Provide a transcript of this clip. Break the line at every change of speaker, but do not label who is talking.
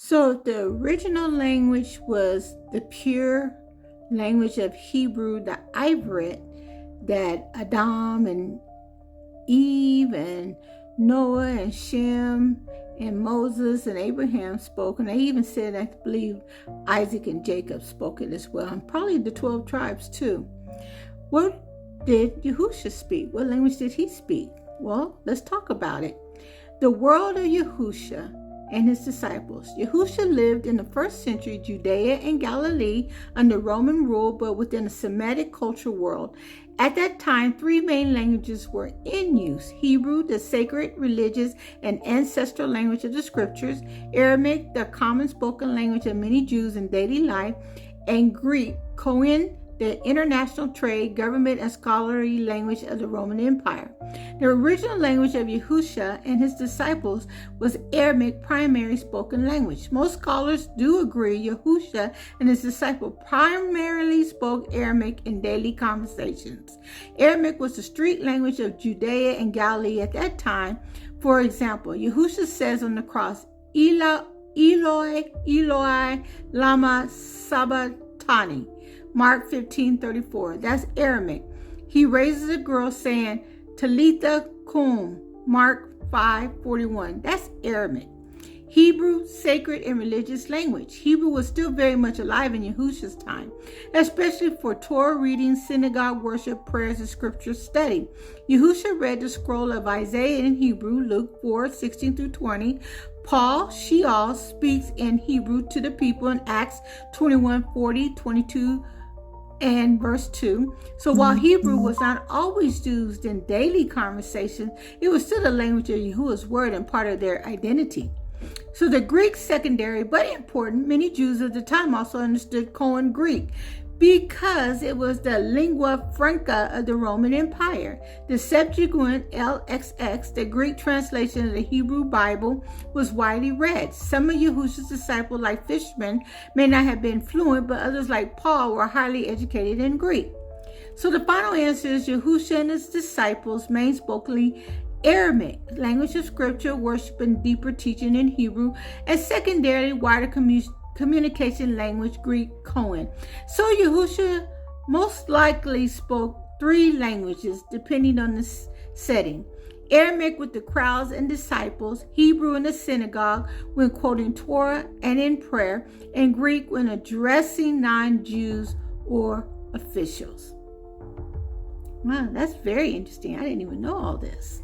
So the original language was the pure language of Hebrew, the Ivrit, that Adam and Eve and Noah and Shem and Moses and Abraham spoke. And they even said, I believe, Isaac and Jacob spoke it as well. And probably the 12 tribes too. What did Yahusha speak? What language did he speak? Well, let's talk about it. The world of Yahusha and his disciples. Yahusha lived in the 1st century Judea and Galilee under Roman rule, but within a Semitic culture world. At that time, 3 main languages were in use: Hebrew, the sacred, religious, and ancestral language of the scriptures; Aramaic, the common spoken language of many Jews in daily life; and Greek, Koine, the international trade, government, and scholarly language of the Roman Empire. The original language of Yahusha and his disciples was Aramaic, primary spoken language. Most scholars do agree Yahusha and his disciples primarily spoke Aramaic in daily conversations. Aramaic was the street language of Judea and Galilee at that time. For example, Yahusha says on the cross, Eloi, Eloi, lama sabachthani. Mark 15:34. That's Aramaic. He raises a girl saying, Talitha kum. Mark 5:41. That's Aramaic. Hebrew, sacred and religious language. Hebrew was still very much alive in Yahusha's time, especially for Torah reading, synagogue worship, prayers, and scripture study. Yahusha read the scroll of Isaiah in Hebrew, Luke 4:16-20. Paul, Sheol, speaks in Hebrew to the people in Acts 21:40-22 and verse 2. So while Hebrew was not always used in daily conversation, it was still the language of Yahuwah's word and part of their identity. So the Greek, secondary but important. Many Jews of the time also understood Koine Greek because it was the lingua franca of the Roman Empire. The Septuagint LXX, the Greek translation of the Hebrew Bible, was widely read. Some of Yahusha's disciples, like fishermen, may not have been fluent, but others, like Paul, were highly educated in Greek. So the final answer is Yahusha and his disciples mainly spoke Aramaic, language of scripture, worship, and deeper teaching in Hebrew, and secondarily, wider communication language, Greek, Koine. So Yahusha most likely spoke 3 languages depending on the setting: Aramaic with the crowds and disciples, Hebrew in the synagogue when quoting Torah and in prayer, and Greek when addressing non-Jews or officials. Wow, that's very interesting. I didn't even know all this.